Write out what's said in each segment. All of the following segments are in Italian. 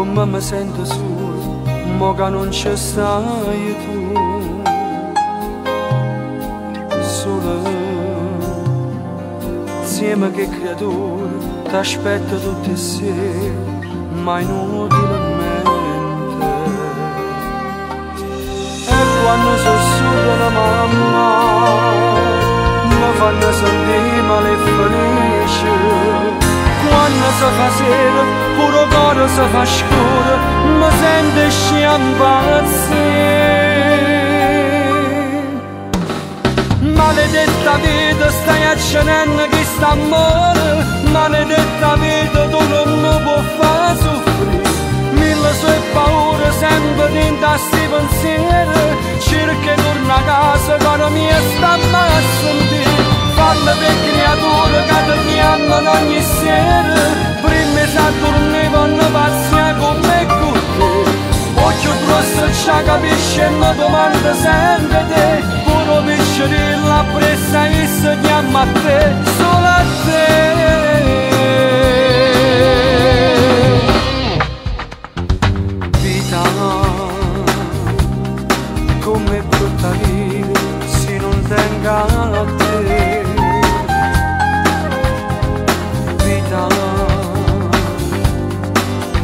come mi sento solo, mo che non ci stai tu. Solo, insieme che creatura, t'aspetto tutte sere, ma inutilmente. E quando sussurra la mamma, mi fanno sentire male e felice. Quando si fa sera, pure cuore si fa scuro, mi sento sciampazzire. Maledetta vita, stai accendendo questo amore, maledetta vita, tu non mi puoi far soffrire. Mille sue paure, sempre dentro a sti pensieri, cerca di tornare a casa, cara mia, stammi a sentire. Falle per creature che ti chiamano ogni sera, prima si addormevano pazzia con me e con te. Occhio grosso ci capisce e mi domanda sempre te, pure piccerilla pressa che si chiama a te, solo a te. Vita, come brutta vita, se non tenga a te.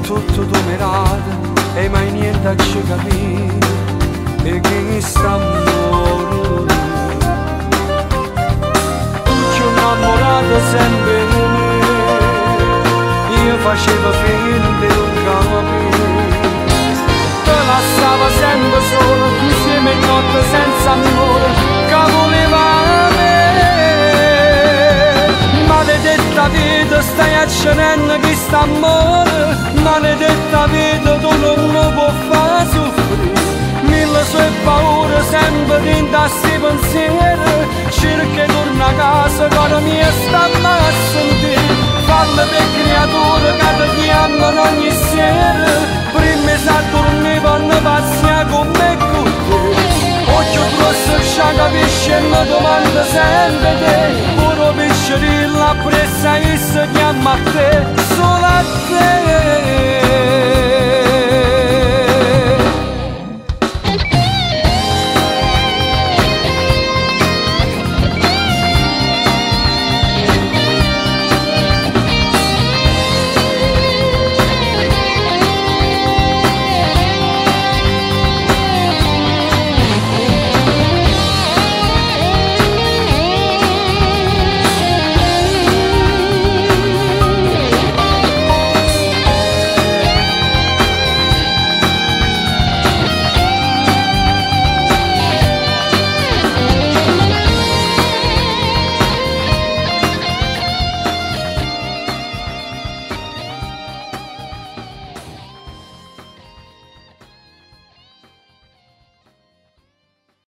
Tutto domerato e mai niente a ci capire, e che sta amore. Tutti innamorato sempre di me, io facevo finta di non capire. Te lasciava sempre solo, insieme a notte senza amore, che voleva me. Maledetta vita, stai accendendo questo amore, maledetta vita, tu non mi puoi far soffrire. Mille sue paure, sempre dentro a sti pensieri, cerca di tornare a casa, cara mia, stammi a sentire. Falle per creature che ti chiamano ogni sera, prima si addormevano pazzia con me e con te. Occhio grosso ci capisce e mi domanda sempre te, pure piccerilla pressa che si chiama a te, solo a te.